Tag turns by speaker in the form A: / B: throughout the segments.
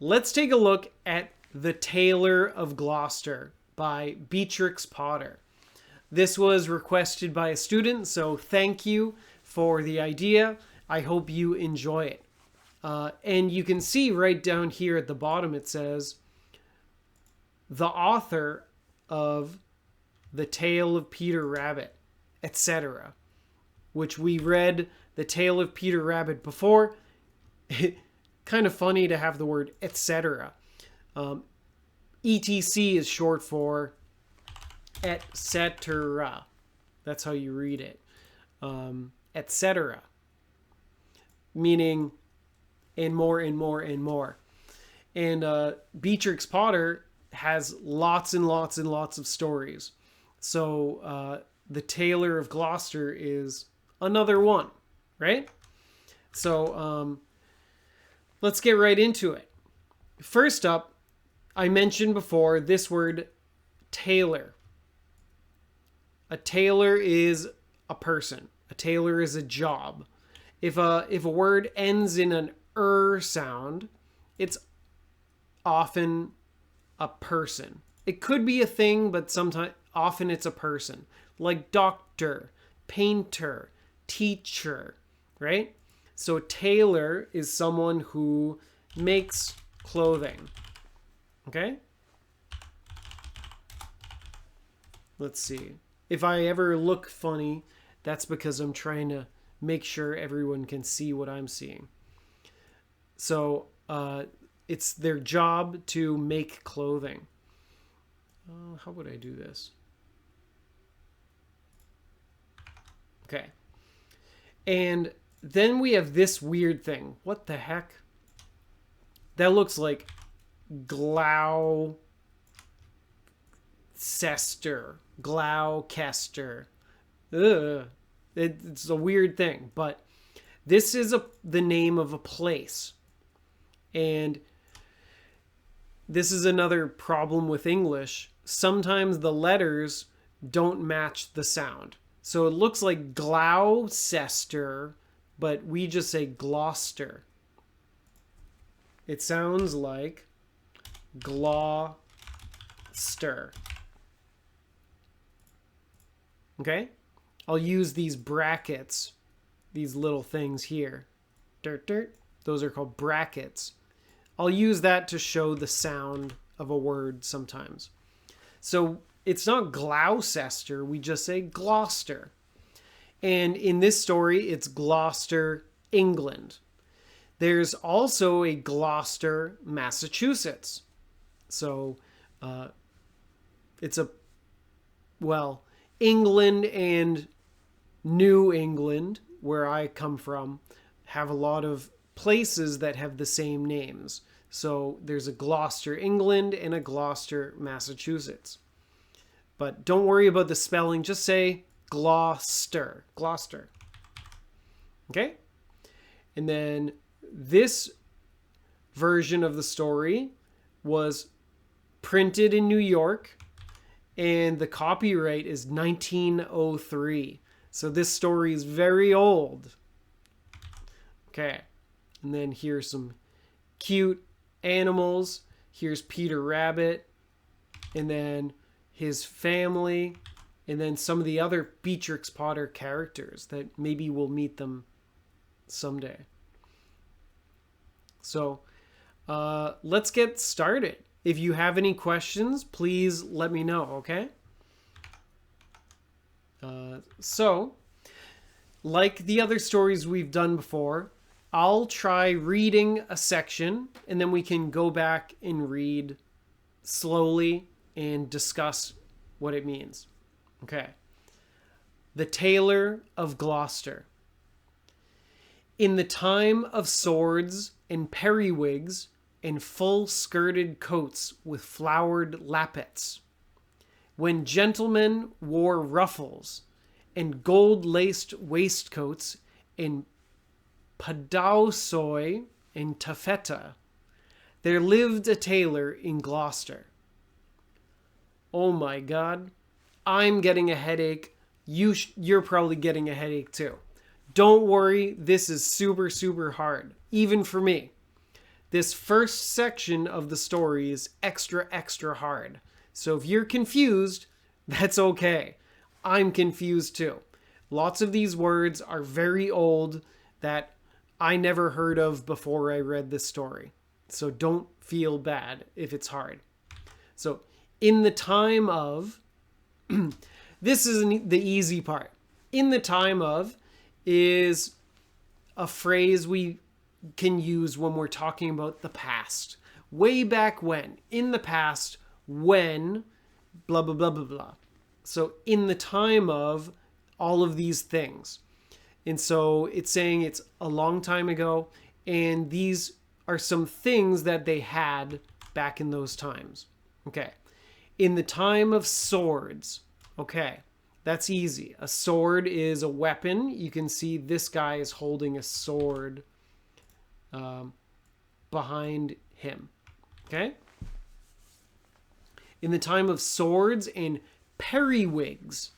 A: Let's take a look at The Tailor of Gloucester by Beatrix Potter. This was requested by a student, so thank you for the idea. I hope you enjoy it. And you can see right down here at the bottom it says, the author of The Tale of Peter Rabbit, etc., which we read The Tale of Peter Rabbit before. Kind of funny to have the word etc. ETC is short for etc. That's how you read it. Etc. Meaning and more and more and more. And Beatrix Potter has lots and lots and lots of stories. So The Tailor of Gloucester is another one, right? So let's get right into it. First up, I mentioned before this word tailor. A tailor is a person. A tailor is a job. If a word ends in an sound, it's often a person. It could be a thing, but often it's a person. Like doctor, painter, teacher, right? So tailor is someone who makes clothing. Okay? Let's see. If I ever look funny, that's because I'm trying to make sure everyone can see what I'm seeing. So it's their job to make clothing. How would I do this? Okay. And then we have this weird thing. What the heck? That looks like Gloucester. Gloucester. Ugh. It's a weird thing, but this is the name of a place. And this is another problem with English. Sometimes the letters don't match the sound. So it looks like Gloucester, but we just say Gloucester. It sounds like Gloucester. Okay? I'll use these brackets, these little things here. Dirt, dirt. Those are called brackets. I'll use that to show the sound of a word sometimes. So it's not Gloucester, we just say Gloucester. And in this story, it's Gloucester, England. There's also a Gloucester, Massachusetts. So it's England and New England, where I come from, have a lot of places that have the same names. So there's a Gloucester, England, and a Gloucester, Massachusetts. But don't worry about the spelling. Just say Gloucester. Gloucester. Okay? And then this version of the story was printed in New York, and the copyright is 1903. So this story is very old. Okay. And then here's some cute animals. Here's Peter Rabbit. And then his family. And then some of the other Beatrix Potter characters that maybe we'll meet them someday. So let's get started. If you have any questions, please let me know, okay? So, like the other stories we've done before, I'll try reading a section, and then we can go back and read slowly and discuss what it means. Okay. The Tailor of Gloucester. In the time of swords and periwigs and full-skirted coats with flowered lappets, when gentlemen wore ruffles and gold-laced waistcoats and padaussoi and taffeta, there lived a tailor in Gloucester. Oh my God, I'm getting a headache. You're probably getting a headache too. Don't worry, this is super, super hard, even for me. this first section of the story is extra, extra hard. So if you're confused, that's okay. I'm confused too. Lots of these words are very old that I never heard of before I read this story. So don't feel bad if it's hard. So in the time of, this is the easy part. In the time of is a phrase we can use when we're talking about the past. Way back when. In the past, when, blah, blah, blah, blah, blah. So in the time of all of these things. And so it's saying it's a long time ago, and these are some things that they had back in those times. Okay. In the time of swords. Okay. That's easy. A sword is a weapon. You can see this guy is holding a sword behind him. Okay? In the time of swords and periwigs.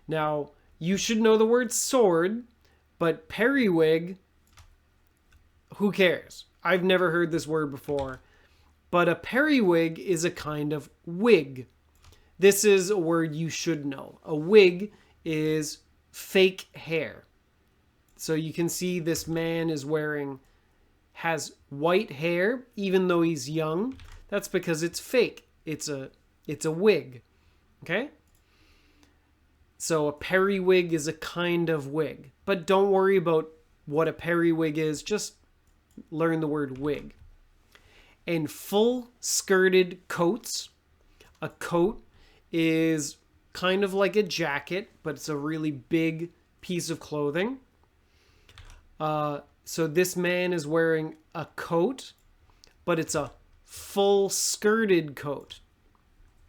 A: Now, you should know the word sword, but periwig, who cares? I've never heard this word before. But a periwig is a kind of wig. This is a word you should know. A wig is fake hair. So you can see this man has white hair, even though he's young. That's because it's fake. It's a wig. Okay? So a periwig is a kind of wig. But don't worry about what a periwig is. Just learn the word wig. And full skirted coats. A coat is kind of like a jacket, but it's a really big piece of clothing. So this man is wearing a coat, but it's a full skirted coat.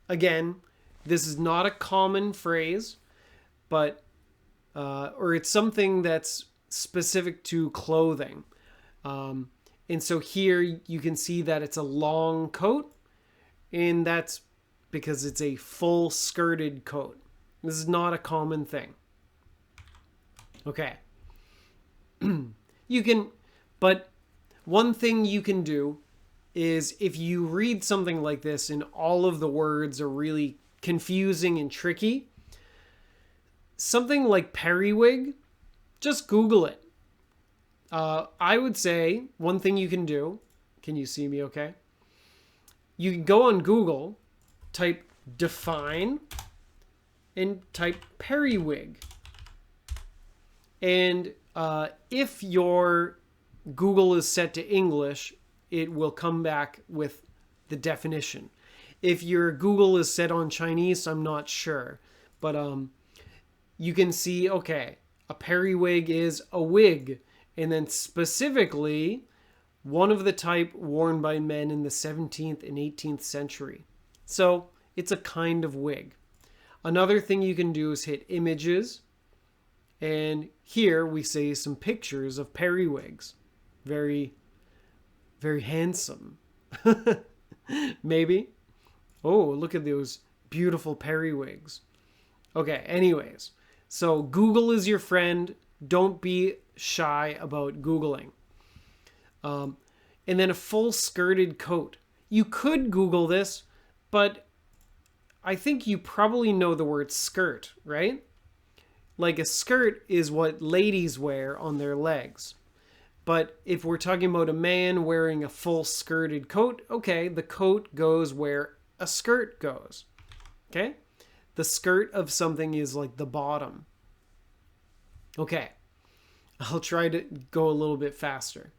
A: Again, this is not a common phrase, but or it's something that's specific to clothing. And so here you can see that it's a long coat, and that's because it's a full skirted coat. This is not a common thing. Okay. But one thing you can do is if you read something like this and all of the words are really confusing and tricky, something like periwig, just Google it. I would say one thing you can do, can you see me okay? You can go on Google, type define, and type periwig. And if your Google is set to English, it will come back with the definition. If your Google is set on Chinese, I'm not sure. But you can see, okay, a periwig is a wig. And then specifically, one of the type worn by men in the 17th and 18th century. So it's a kind of wig. Another thing you can do is hit images. And here we see some pictures of periwigs. Very, very handsome. Maybe. Oh, look at those beautiful periwigs. Okay, anyways. So Google is your friend. Don't be shy about Googling. And then a full skirted coat. You could Google this, but I think you probably know the word skirt, right? Like a skirt is what ladies wear on their legs. But if we're talking about a man wearing a full skirted coat, okay, the coat goes where a skirt goes. Okay? The skirt of something is like the bottom. Okay. I'll try to go a little bit faster.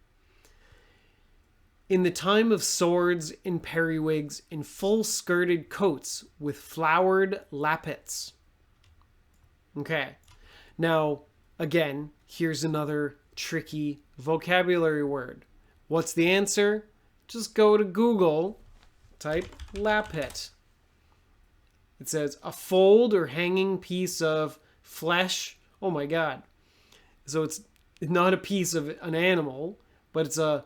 A: In the time of swords and periwigs and full skirted coats with flowered lappets. Okay. Now, again, here's another tricky vocabulary word. What's the answer? Just go to Google, type lappet. It says a fold or hanging piece of flesh. Oh my God. So it's not a piece of an animal, but it's a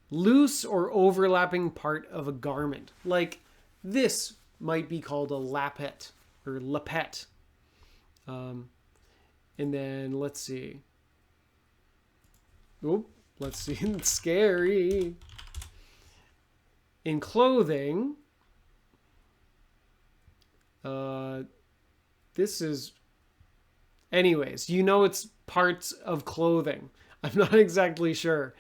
A: loose or overlapping part of a garment. Like this might be called a lappet or lappet. And then let's see. Oh, let's see. It's scary. in clothing, this is, anyways, you know it's parts of clothing. I'm not exactly sure.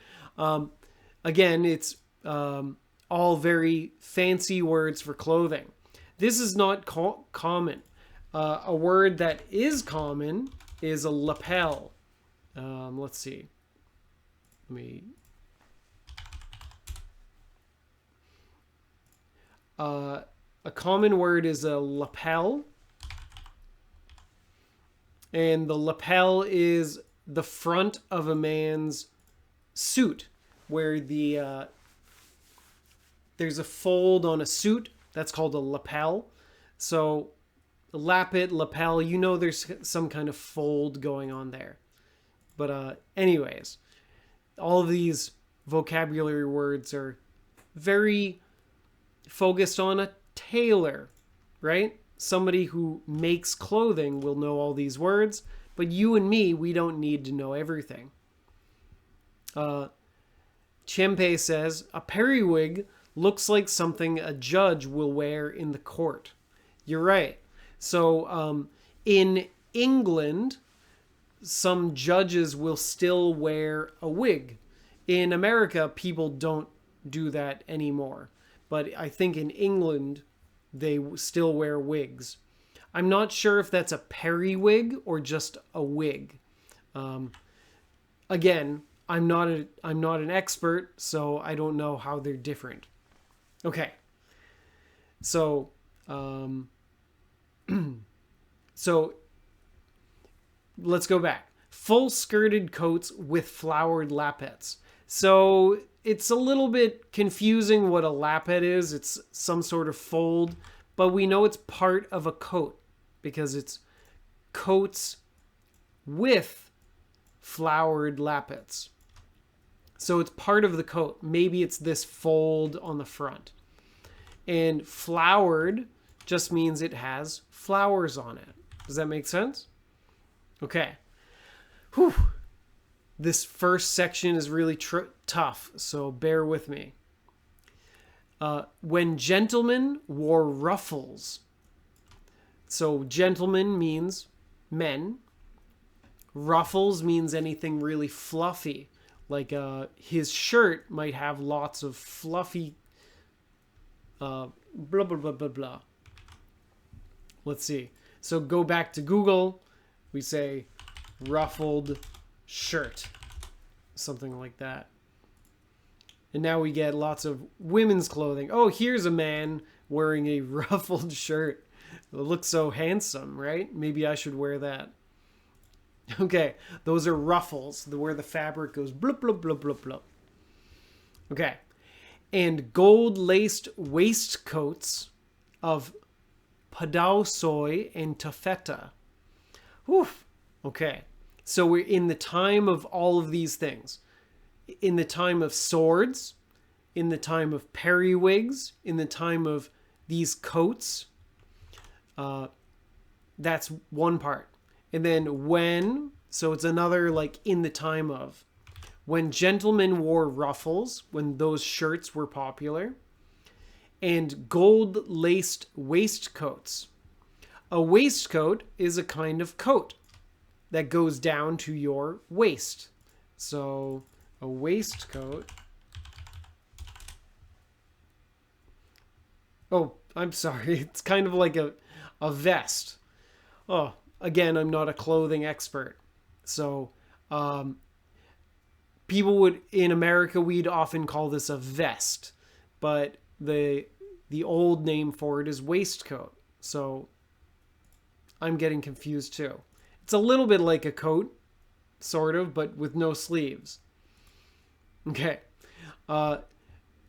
A: Again, it's all very fancy words for clothing. This is not common. A word that is common is a lapel. Let's see. A common word is a lapel. And the lapel is the front of a man's suit, where there's a fold on a suit. That's called a lapel. So lappet, lapel, you know there's some kind of fold going on there. But anyways, all of these vocabulary words are very focused on a tailor, right? Somebody who makes clothing will know all these words, but you and me, we don't need to know everything. Chempe says, a periwig looks like something a judge will wear in the court. You're right. So in England, some judges will still wear a wig. In America, people don't do that anymore. But I think in England, they still wear wigs. I'm not sure if that's a periwig or just a wig. Again, I'm not an expert, so I don't know how they're different. Okay. So so let's go back. Full skirted coats with flowered lappets. So it's a little bit confusing what a lappet is. It's some sort of fold, but we know it's part of a coat because it's coats with flowered lappets. So it's part of the coat. Maybe it's this fold on the front. And flowered just means it has flowers on it. Does that make sense? Okay. Whew. This first section is really tough, so bear with me. When gentlemen wore ruffles. So gentlemen means men. Ruffles means anything really fluffy. Like his shirt might have lots of fluffy blah, blah, blah, blah, blah. Let's see. So go back to Google. We say ruffled shirt. Something like that. And now we get lots of women's clothing. Oh, here's a man wearing a ruffled shirt. It looks so handsome, right? Maybe I should wear that. Okay, those are ruffles, where the fabric goes blup, blup, blup, blup, blup. Okay, and gold-laced waistcoats of Padausoy and Taffeta. Whew. Okay, so we're in the time of all of these things. In the time of swords, in the time of periwigs, in the time of these coats. That's one part. And then when, so it's another like in the time of. When gentlemen wore ruffles, when those shirts were popular. And gold-laced waistcoats. A waistcoat is a kind of coat that goes down to your waist. So a waistcoat. Oh, I'm sorry. It's kind of like a vest. Oh, again, I'm not a clothing expert. So people would, in America, we'd often call this a vest. But the old name for it is waistcoat. So I'm getting confused too. It's a little bit like a coat, sort of, but with no sleeves. Okay.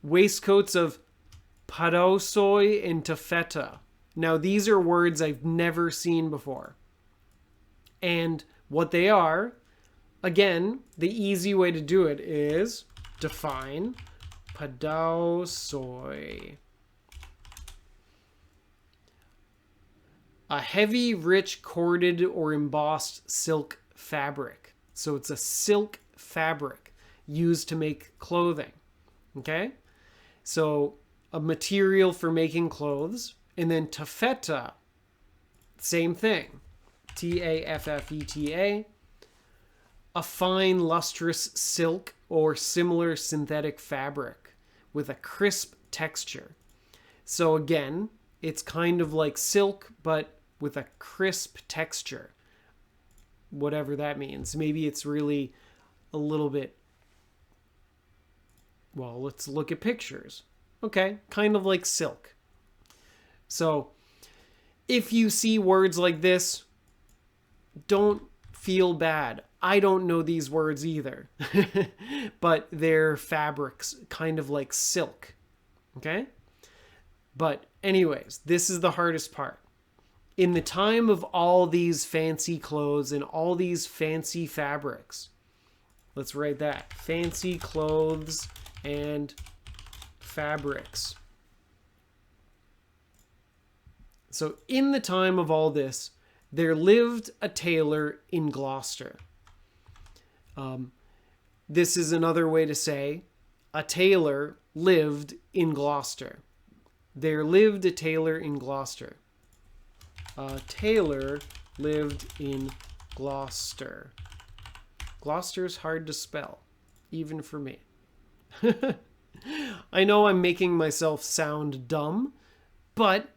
A: Waistcoats of Padausoy and Taffeta. Now, these are words I've never seen before. And what they are, again, the easy way to do it is define Padausoy. A heavy, rich, corded, or embossed silk fabric. So it's a silk fabric used to make clothing. Okay? So a material for making clothes. And then taffeta, same thing. Taffeta, a fine lustrous silk or similar synthetic fabric with a crisp texture. So again, it's kind of like silk, but with a crisp texture. Whatever that means. Maybe it's really a little bit... Well, let's look at pictures. Okay, kind of like silk. So, if you see words like this, don't feel bad. I don't know these words either. But they're fabrics, kind of like silk. Okay? But anyways, this is the hardest part. In the time of all these fancy clothes and all these fancy fabrics, let's write that. Fancy clothes and fabrics. So in the time of all this, there lived a tailor in Gloucester. This is another way to say a tailor lived in Gloucester. There lived a tailor in Gloucester. A tailor lived in Gloucester. Gloucester's hard to spell, even for me. I know I'm making myself sound dumb, but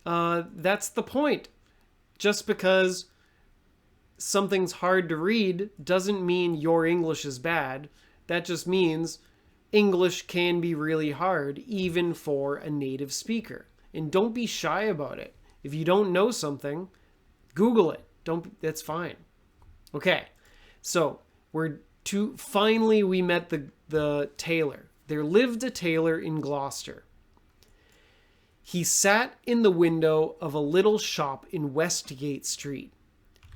A: that's the point. Just because something's hard to read doesn't mean your English is bad. That just means English can be really hard, even for a native speaker. And don't be shy about it. If you don't know something, Google it. That's fine. Okay, so finally we met the tailor. There lived a tailor in Gloucester. He sat in the window of a little shop in Westgate Street,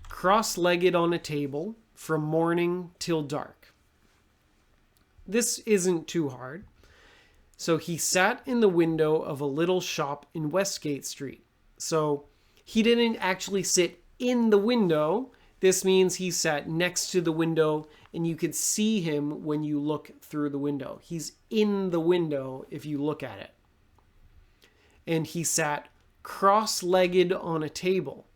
A: cross-legged on a table from morning till dark. This isn't too hard. So he sat in the window of a little shop in Westgate Street. So he didn't actually sit in the window. This means he sat next to the window and you could see him when you look through the window. He's in the window if you look at it. And he sat cross-legged on a table.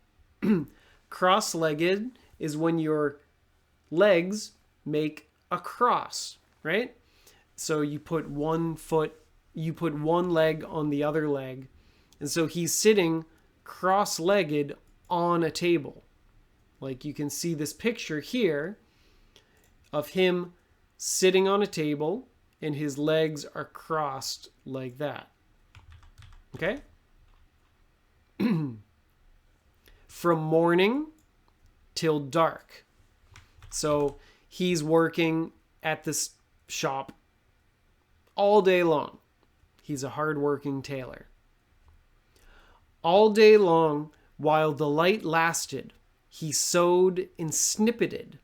A: Cross-legged is when your legs make a cross, right? So you put one leg on the other leg. And so he's sitting cross-legged on a table. Like you can see this picture here of him sitting on a table and his legs are crossed like that. Okay? From morning till dark. So he's working at this shop all day long. He's a hard-working tailor. All day long, while the light lasted, he sewed and snippeted,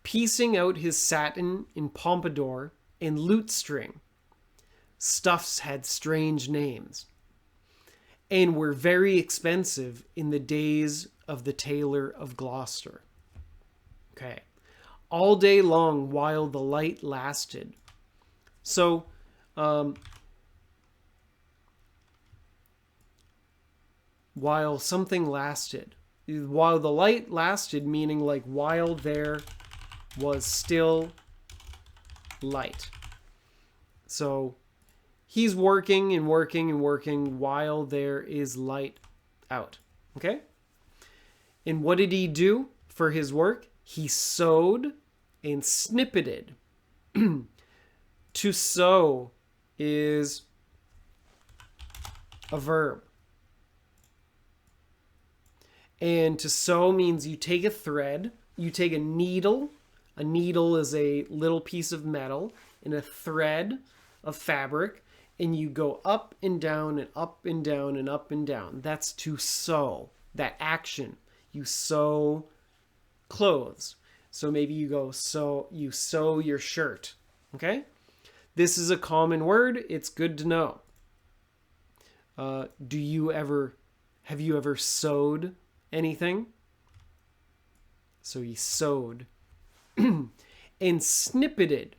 A: piecing out his satin and pompadour and lute string. Stuffs had strange names and were very expensive in the days of the Tailor of Gloucester. Okay. All day long while the light lasted. So, while something lasted. While the light lasted, meaning like while there was still light. So, he's working and working and working while there is light out. Okay? And what did he do for his work? He sewed and snippeted. To sew is a verb. And to sew means you take a thread, you take a needle. A needle is a little piece of metal and a thread of fabric, and you go up and down and up and down and up and down. That's to sew, that action. You sew clothes. So maybe you sew your shirt. Okay? This is a common word. It's good to know. Have you ever sewed anything? So he sewed. And snippeted.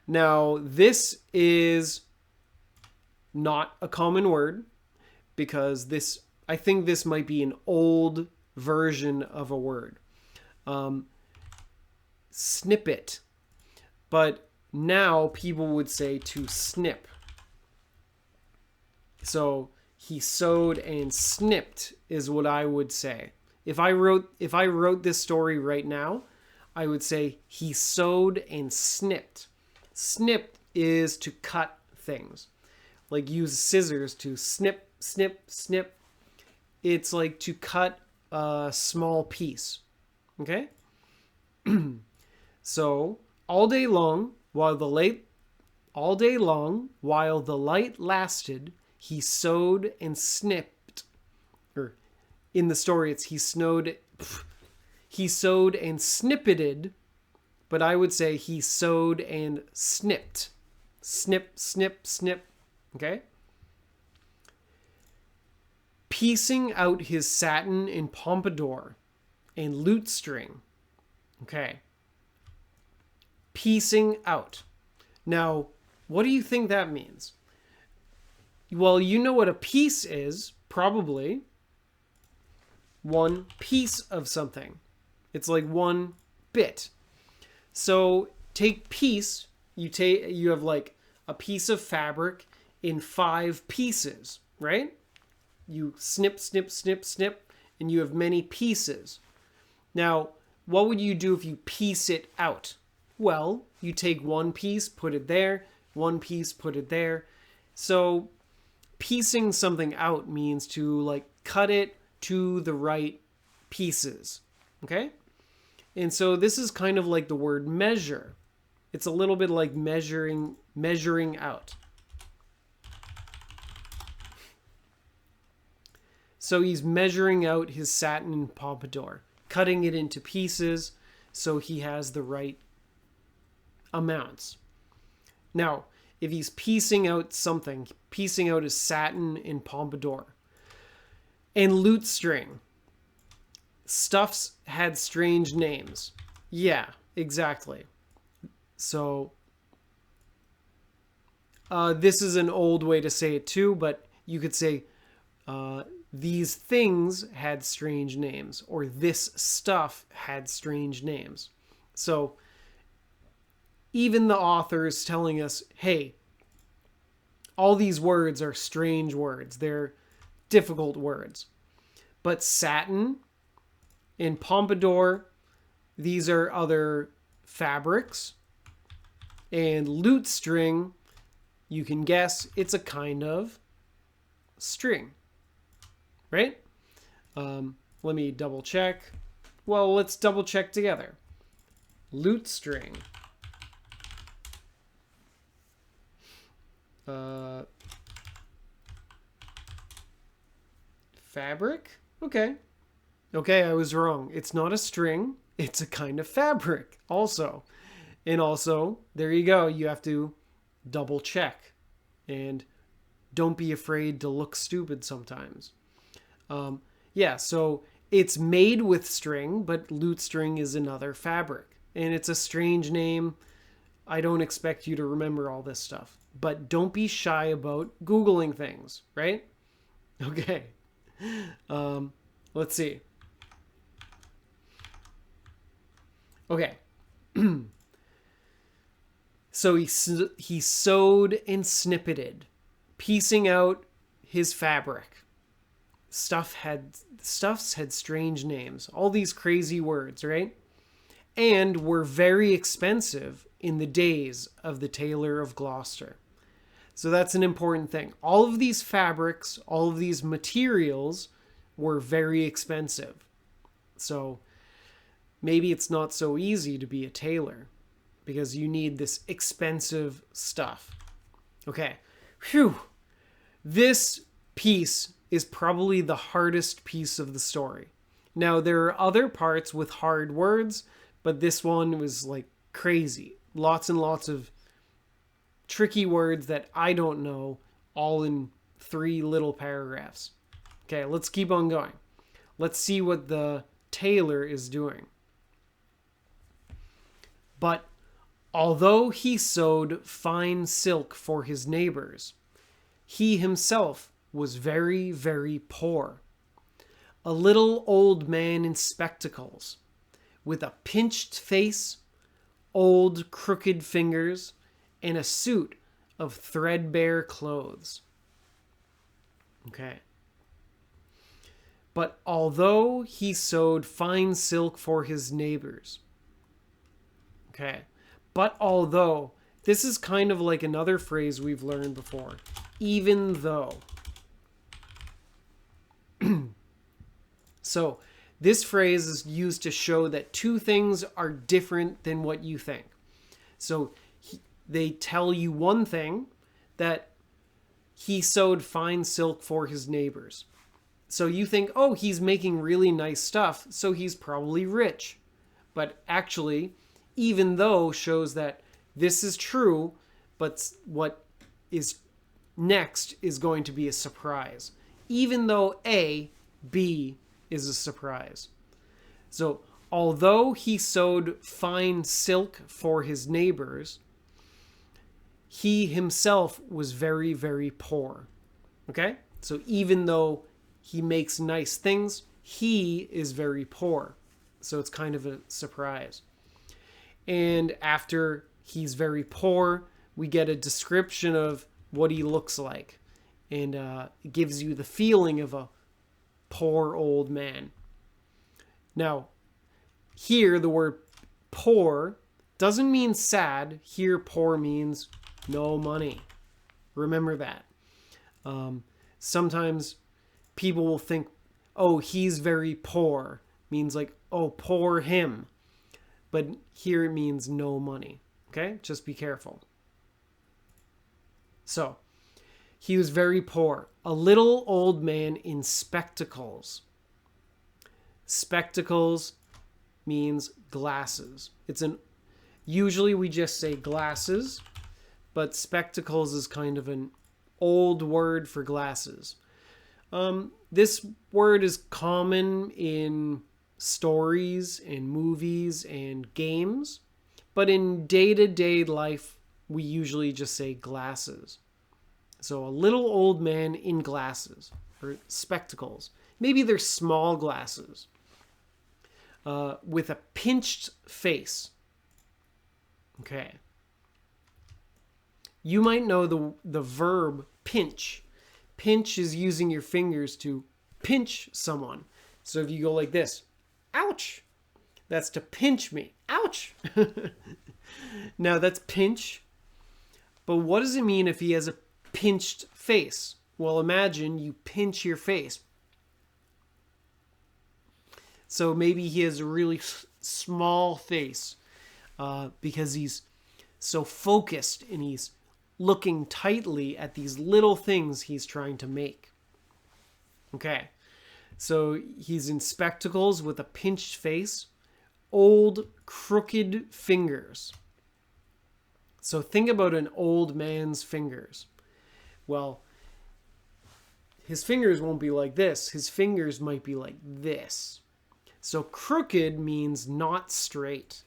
A: Now, this is not a common word because I think this might be an old version of a word. Snippet. But now people would say to snip. So he sewed and snipped is what I would say. If I wrote this story right now, I would say he sewed and snipped. Snip is to cut things. Like use scissors to snip, snip, snip. It's like to cut a small piece. Okay? So, all day long while the light lasted, he sewed and snipped. Or in the story it's he sewed and snippeted, but I would say he sewed and snipped. Snip, snip, snip. Okay? Piecing out his satin in pompadour and lute string. Okay. Piecing out. Now, what do you think that means? Well, you know what a piece is, probably. One piece of something. It's like one bit. So take piece, you have like a piece of fabric in 5 pieces, right? You snip, snip, snip, snip, and you have many pieces. Now, what would you do if you piece it out? Well, you take one piece, put it there, one piece, put it there. So piecing something out means to like cut it to the right pieces. Okay? And so this is kind of like the word measure. It's a little bit like measuring out. So he's measuring out his satin and pompadour, cutting it into pieces so he has the right amounts. Now, if he's piecing out something, piecing out his satin and pompadour. And lute string. Stuffs had strange names. Yeah, exactly. So, this is an old way to say it too, but you could say, these things had strange names, or this stuff had strange names. So, even the author is telling us, hey, all these words are strange words. They're difficult words. But satin and pompadour, these are other fabrics. And lute string, you can guess it's a kind of string. Right? Let me double check. Well, let's double check together. Lute string. Fabric? Okay, I was wrong. It's not a string. It's a kind of fabric also. And also, there you go. You have to double check. And don't be afraid to look stupid sometimes. Yeah, so it's made with string, but lute string is another fabric. And it's a strange name. I don't expect you to remember all this stuff. But don't be shy about Googling things, right? Okay. Let's see. Okay. So he sewed and snippeted, piecing out his fabric. Stuffs had strange names. All these crazy words, right? And were very expensive in the days of the Tailor of Gloucester. So that's an important thing. All of these fabrics, all of these materials were very expensive. So maybe it's not so easy to be a tailor because you need this expensive stuff. Okay. Phew. This piece is probably the hardest piece of the story. Now, there are other parts with hard words, but this one was like crazy. Lots and lots of tricky words that I don't know, all in 3 little paragraphs. Okay, let's keep on going. Let's see what the tailor is doing. But although he sewed fine silk for his neighbors, He himself was very, very poor. A little old man in spectacles, with a pinched face, old crooked fingers, and a suit of threadbare clothes. Okay. But although he sewed fine silk for his neighbors. Okay. But although, this is kind of like another phrase we've learned before. Even though. So, this phrase is used to show that two things are different than what you think. So, they tell you one thing, that he sewed fine silk for his neighbors. So you think, oh, he's making really nice stuff, so he's probably rich. But actually, even though shows that this is true, but what is next is going to be a surprise. Even though A, B is a surprise. So, although he sewed fine silk for his neighbors, he himself was very, very poor. Okay? So even though he makes nice things, he is very poor. So it's kind of a surprise. And after he's very poor, we get a description of what he looks like. And it gives you the feeling of a poor old man. Now, here the word poor doesn't mean sad. Here poor means no money. Remember that. Sometimes people will think, oh, he's very poor. Means like, oh, poor him. But here it means no money. Okay? Just be careful. So, he was very poor. A little old man in spectacles. Spectacles means glasses. Usually we just say glasses, but spectacles is kind of an old word for glasses. This word is common in stories and movies and games, but in day-to-day life, we usually just say glasses. So a little old man in glasses, or spectacles. Maybe they're small glasses, with a pinched face. Okay. You might know the verb pinch. Pinch is using your fingers to pinch someone. So if you go like this, ouch, that's to pinch me. Ouch. Now that's pinch. But what does it mean if he has a pinched face? Well, imagine you pinch your face. So maybe he has a really small face because he's so focused and he's looking tightly at these little things he's trying to make. Okay, so he's in spectacles with a pinched face, old crooked fingers. So think about an old man's fingers. Well, his fingers won't be like this. His fingers might be like this. So crooked means not straight.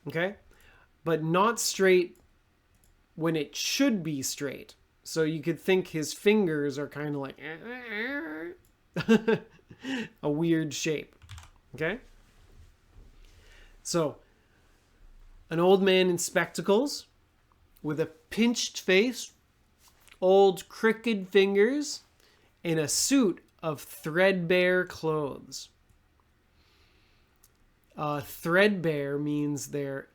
A: Okay? But not straight when it should be straight. So you could think his fingers are kind of like a weird shape. Okay? So, an old man in spectacles with a pinched face, old crooked fingers, and a suit of threadbare clothes. Threadbare means they're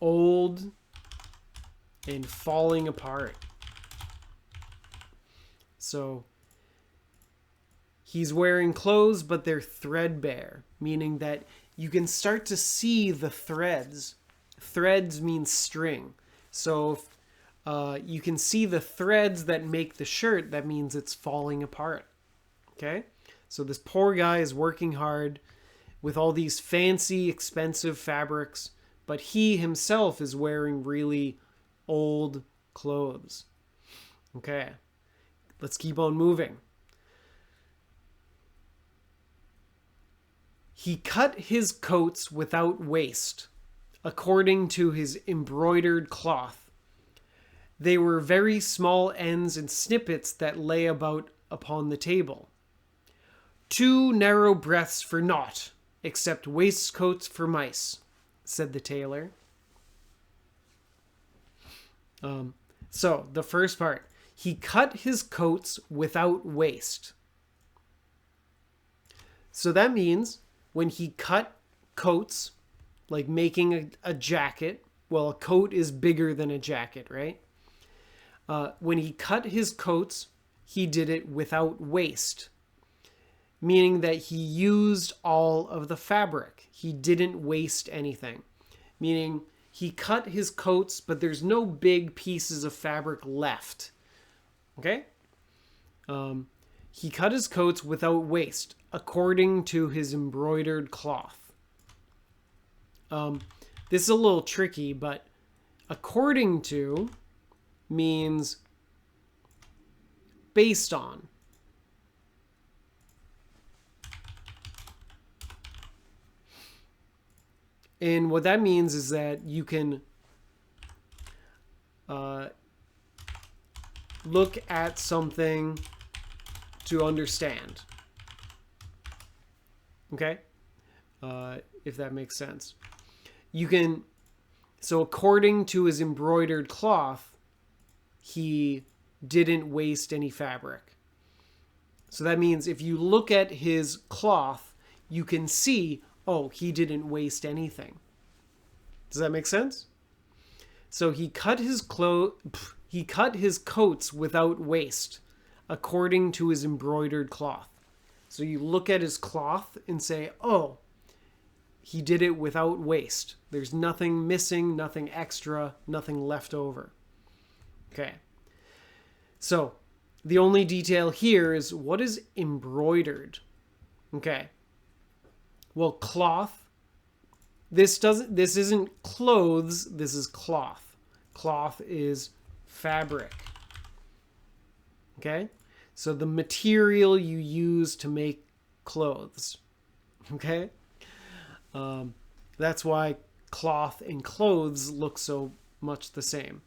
A: old and falling apart. So he's wearing clothes, but they're threadbare, meaning that you can start to see the threads. Threads means string. So if you can see the threads that make the shirt, that means it's falling apart. Okay? So this poor guy is working hard with all these fancy, expensive fabrics, but he himself is wearing really old clothes. Okay, let's keep on moving. He cut his coats without waste. according to his embroidered cloth. They were very small ends and snippets that lay about upon the table. 2 narrow breadths for naught, except waistcoats for mice, said the tailor. So, the first part. He cut his coats without waste. So that means when he cut coats, like making a jacket, well, a coat is bigger than a jacket, right? When he cut his coats, he did it without waste, meaning that he used all of the fabric. He didn't waste anything, meaning he cut his coats, but there's no big pieces of fabric left. Okay? He cut his coats without waste, according to his embroidered cloth. This is a little tricky, but according to means based on. And what that means is that you can look at something to understand. Okay? If that makes sense. You can, so according to his embroidered cloth, he didn't waste any fabric. So that means if you look at his cloth, you can see, oh, he didn't waste anything. Does that make sense? So he cut his coats without waste, according to his embroidered cloth. So you look at his cloth and say, oh, he did it without waste. There's nothing missing, nothing extra, nothing left over. Okay. So the only detail here is what is embroidered? Okay. Well, cloth, this isn't clothes, this is cloth. Cloth is fabric. Okay? So the material you use to make clothes. Okay? That's why cloth and clothes look so much the same.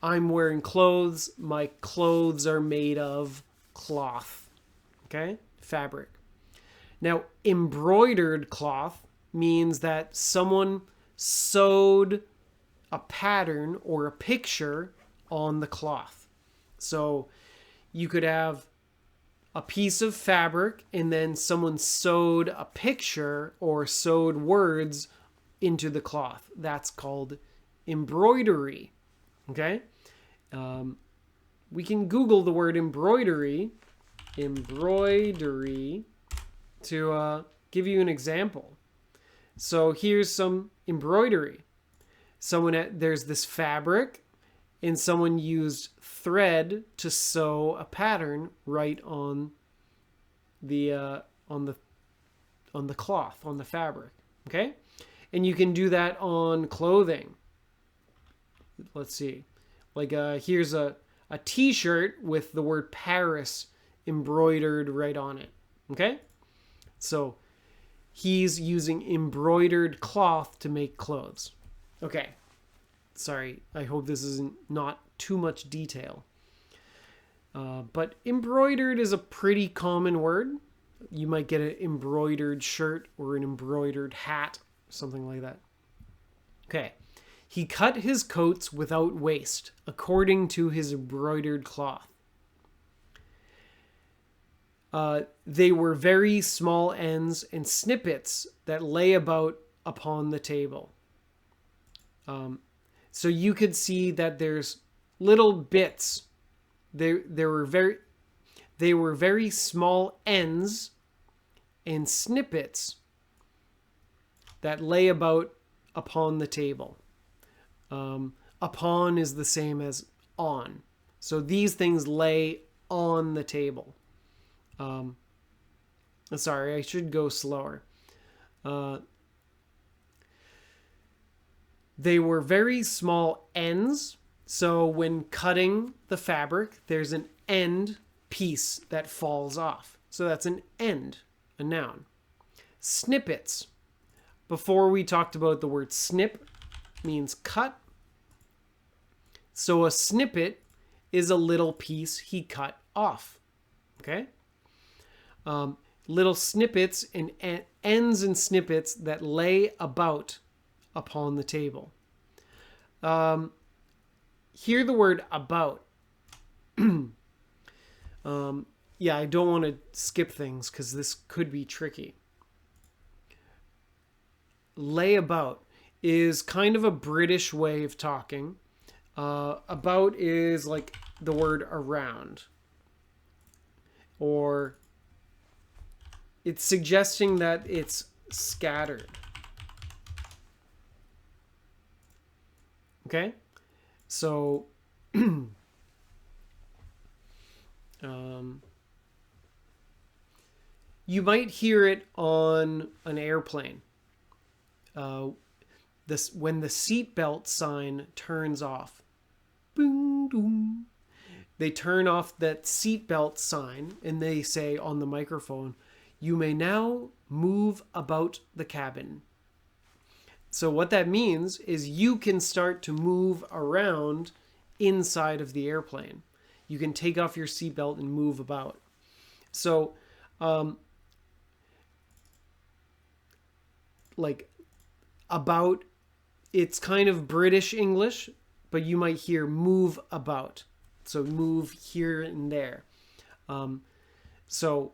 A: I'm wearing clothes. My clothes are made of cloth. Okay? Fabric. Now, embroidered cloth means that someone sewed a pattern or a picture on the cloth. So you could have a piece of fabric and then someone sewed a picture or sewed words into the cloth. That's called embroidery. Okay? We can Google the word embroidery to give you an example. So here's some embroidery. There's this fabric and someone used thread to sew a pattern right on the cloth, on the fabric. Okay? And you can do that on clothing. Let's see. Like here's a t-shirt with the word Paris embroidered right on it. Okay? So he's using embroidered cloth to make clothes. Okay. Sorry, I hope this isn't not too much detail. But embroidered is a pretty common word. You might get an embroidered shirt or an embroidered hat, something like that. Okay. He cut his coats without waste, according to his embroidered cloth. They were very small ends and snippets that lay about upon the table. So you could see that there's little bits. They were very small ends and snippets that lay about upon the table. Upon is the same as on. So these things lay on the table. Sorry, I should go slower. They were very small ends. So when cutting the fabric, there's an end piece that falls off. So that's an end, a noun. Snippets before we talked about the word snip means cut. So a snippet is a little piece he cut off. Okay? Little snippets and ends and snippets that lay about upon the table. Hear the word about. Yeah, I don't want to skip things because this could be tricky. Lay about is kind of a British way of talking. About is like the word around. Or it's suggesting that it's scattered. Okay? So, you might hear it on an airplane. When the seatbelt sign turns off. Boom, boom. They turn off that seatbelt sign and they say on the microphone, "You may now move about the cabin." So what that means is you can start to move around inside of the airplane. You can take off your seatbelt and move about. So, like about, it's kind of British English, but you might hear move about. So move here and there. So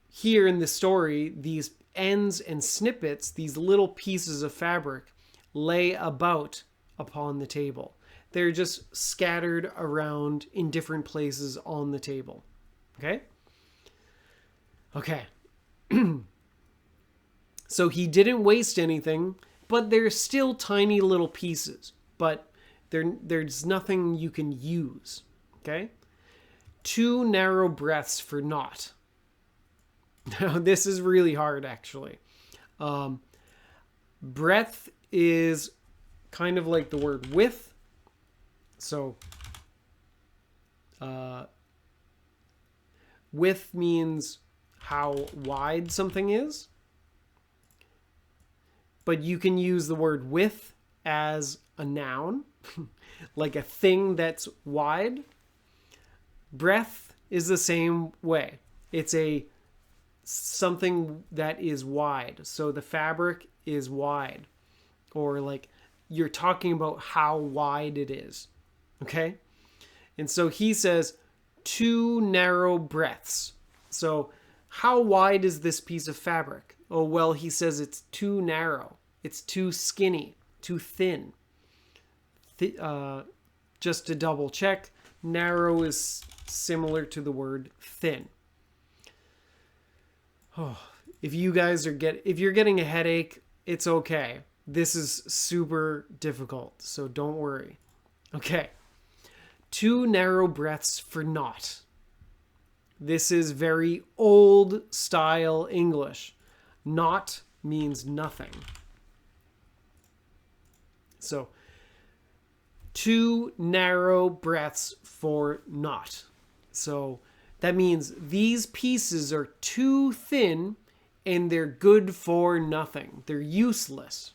A: here in the story, these ends and snippets, these little pieces of fabric, lay about upon the table. They're just scattered around in different places on the table. Okay? Okay. So he didn't waste anything, but they're still tiny little pieces. But there's nothing you can use. Okay? 2 narrow breaths for not. Now, this is really hard, actually. Breadth is kind of like the word width. So, width means how wide something is. But you can use the word width as a noun, like a thing that's wide. Breadth is the same way. It's something that is wide. So the fabric is wide. Or like you're talking about how wide it is. Okay? And so he says 2 narrow breadths. So how wide is this piece of fabric? Oh, well, he says it's too narrow. It's too skinny, too thin. Just to double check, narrow is similar to the word thin. Oh, if you're getting a headache, it's okay. This is super difficult, so don't worry. Okay. 2 narrow breaths for not. This is very old style English. Not means nothing. So, 2 narrow breaths for not. So, that means these pieces are too thin and they're good for nothing. They're useless.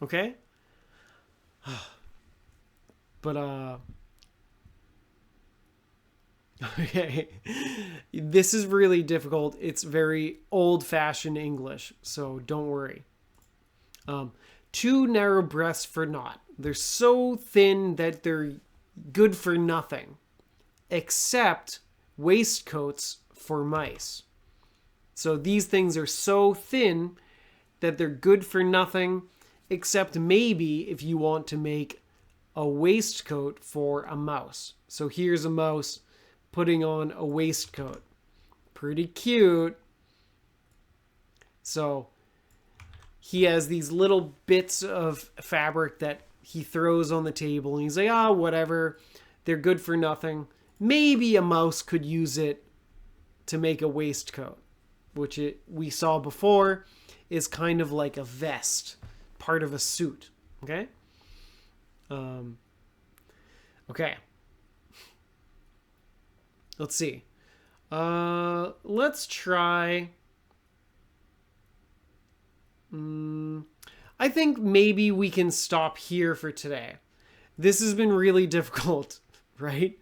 A: Okay? But, okay. This is really difficult. It's very old-fashioned English, so don't worry. 2 narrow breaths for not. They're so thin that they're good for nothing, except waistcoats for mice. So these things are so thin that they're good for nothing, except maybe if you want to make a waistcoat for a mouse. So here's a mouse putting on a waistcoat. Pretty cute. So he has these little bits of fabric that he throws on the table and he's like, whatever. They're good for nothing. Maybe a mouse could use it to make a waistcoat, which we saw before is kind of like a vest, part of a suit. Okay? Okay. Let's see. Let's try. I think maybe we can stop here for today. This has been really difficult, right?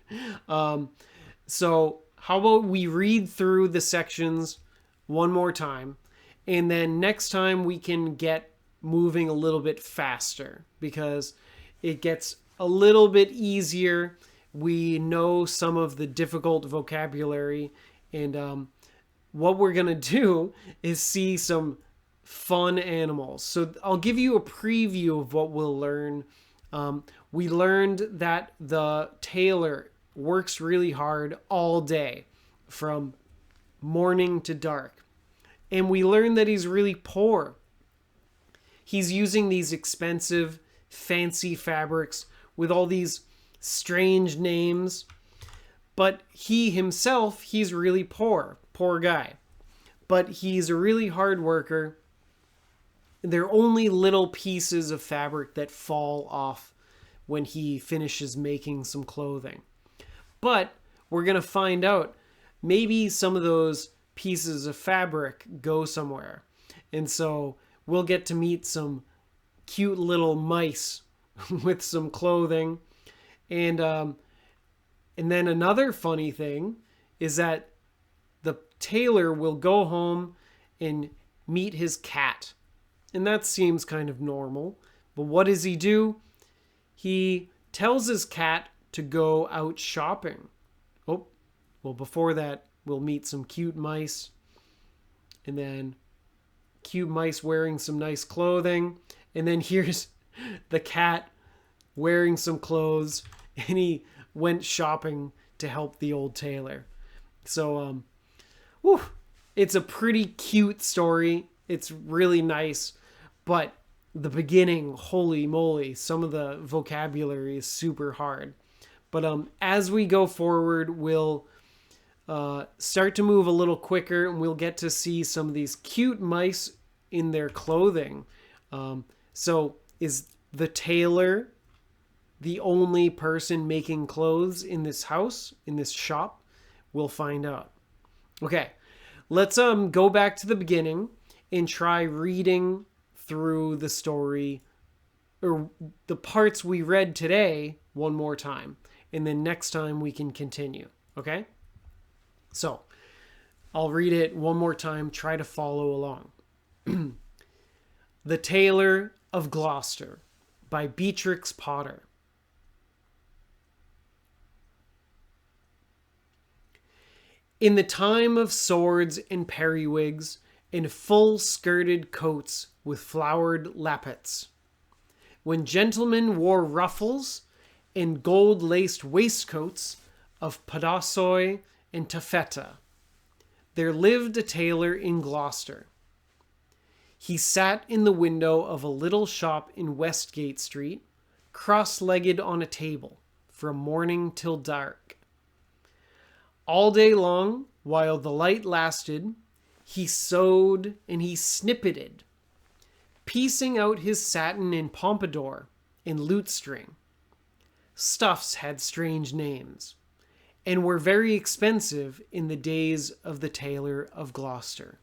A: So how about we read through the sections one more time, and then next time we can get moving a little bit faster because it gets a little bit easier. We know some of the difficult vocabulary, and what we're going to do is see some fun animals. So I'll give you a preview of what we'll learn. We learned that the tailor works really hard all day from morning to dark. And we learned that he's really poor. He's using these expensive, fancy fabrics with all these strange names. But he himself, he's really poor. Poor guy. But he's a really hard worker. They're only little pieces of fabric that fall off when he finishes making some clothing. But we're going to find out maybe some of those pieces of fabric go somewhere. And so we'll get to meet some cute little mice with some clothing. And then another funny thing is that the tailor will go home and meet his cat. And that seems kind of normal. But what does he do? He tells his cat to go out shopping. Oh, well, before that, we'll meet some cute mice. And then cute mice wearing some nice clothing. And then here's the cat wearing some clothes. And he went shopping to help the old tailor. So, it's a pretty cute story. It's really nice. But the beginning, holy moly, some of the vocabulary is super hard. But as we go forward, we'll start to move a little quicker, and we'll get to see some of these cute mice in their clothing. So is the tailor the only person making clothes in this house, in this shop? We'll find out. Okay, let's go back to the beginning and try reading through the story, or the parts we read today, one more time. And then next time we can continue, okay? So, I'll read it one more time. Try to follow along. The Tailor of Gloucester by Beatrix Potter. In the time of swords and periwigs and full-skirted coats with flowered lappets, when gentlemen wore ruffles and gold-laced waistcoats of podassoi and taffeta, there lived a tailor in Gloucester. He sat in the window of a little shop in Westgate Street, cross-legged on a table, from morning till dark. All day long, while the light lasted, he sewed and he snippeted, piecing out his satin and pompadour and lute-string. Stuffs had strange names, and were very expensive in the days of the Tailor of Gloucester.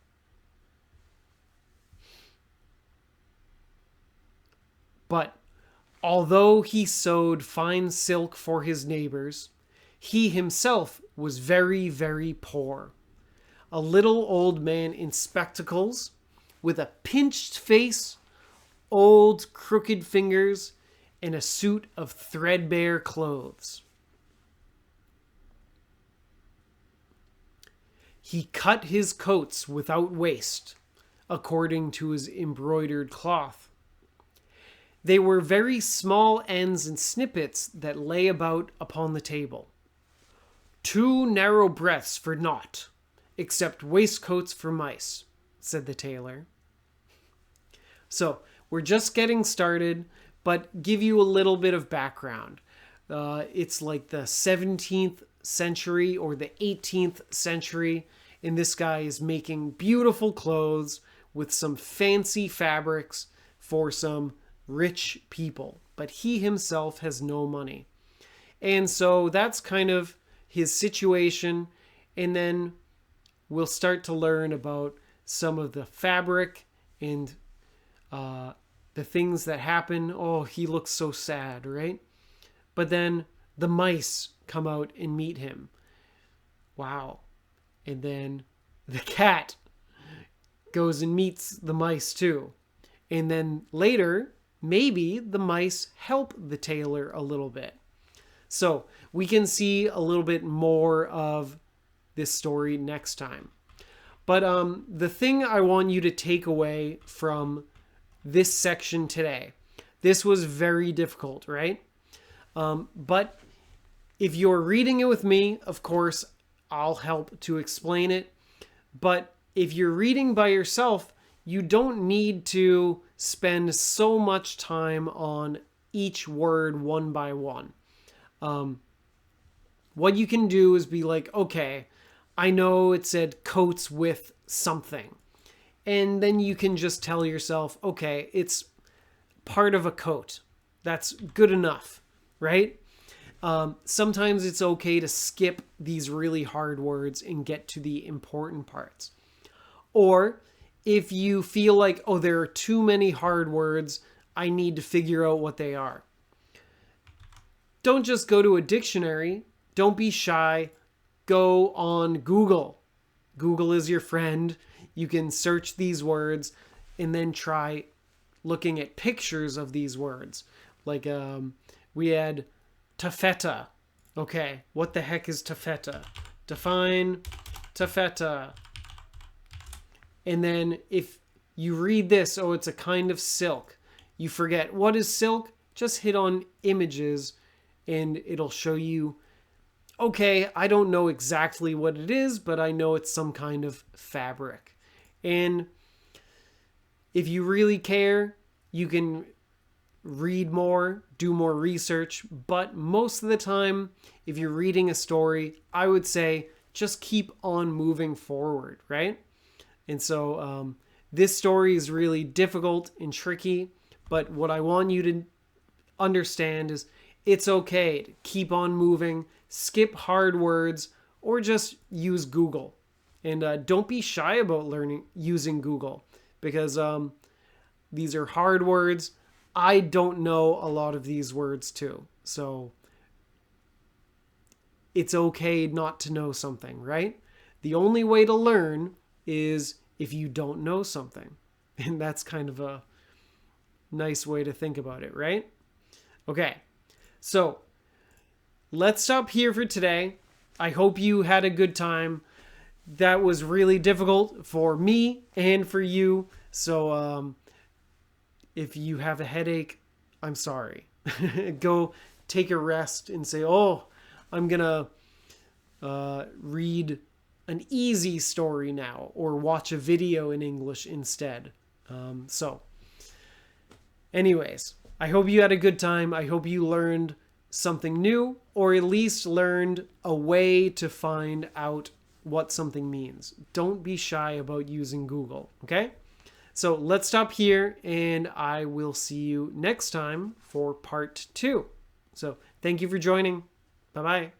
A: But although he sewed fine silk for his neighbors, he himself was very, very poor. A little old man in spectacles, with a pinched face, old crooked fingers, and a suit of threadbare clothes. He cut his coats without waste, according to his embroidered cloth. They were very small ends and snippets that lay about upon the table. 2 narrow breadths for naught, except waistcoats for mice, said the tailor. So, we're just getting started, but give you a little bit of background. It's like the 17th century or the 18th century, and this guy is making beautiful clothes with some fancy fabrics for some rich people, but he himself has no money. And so that's kind of his situation, and then we'll start to learn about some of the fabric and the the things that happen. Oh, he looks so sad, right? But then the mice come out and meet him. Wow. And then the cat goes and meets the mice too. And then later, maybe the mice help the tailor a little bit. So we can see a little bit more of this story next time. But the thing I want you to take away from this section today, this was very difficult, right? But if you're reading it with me, of course, I'll help to explain it. But if you're reading by yourself, you don't need to spend so much time on each word one by one. What you can do is be like, okay, I know it said coats with something. And then you can just tell yourself, okay, it's part of a coat. That's good enough, right? Sometimes it's okay to skip these really hard words and get to the important parts. Or if you feel like, oh, there are too many hard words, I need to figure out what they are. Don't just go to a dictionary. Don't be shy. Go on Google. Google is your friend. You can search these words and then try looking at pictures of these words. Like we had taffeta. Okay, what the heck is taffeta? Define taffeta. And then if you read this, oh, it's a kind of silk. You forget, what is silk? Just hit on images and it'll show you, okay, I don't know exactly what it is, but I know it's some kind of fabric. And if you really care, you can read more, do more research. But most of the time, if you're reading a story, I would say just keep on moving forward, right? And so this story is really difficult and tricky. But what I want you to understand is it's okay to keep on moving, skip hard words, or just use Google. And don't be shy about using Google, because these are hard words. I don't know a lot of these words too. So it's okay not to know something, right? The only way to learn is if you don't know something. And that's kind of a nice way to think about it, right? Okay, so let's stop here for today. I hope you had a good time. That was really difficult for me and for you. So if you have a headache, I'm sorry. Go take a rest and say, oh, I'm going to read an easy story now, or watch a video in English instead. So anyways, I hope you had a good time. I hope you learned something new, or at least learned a way to find out what something means. Don't be shy about using Google, okay? So let's stop here, and I will see you next time for part 2. So thank you for joining. Bye-bye.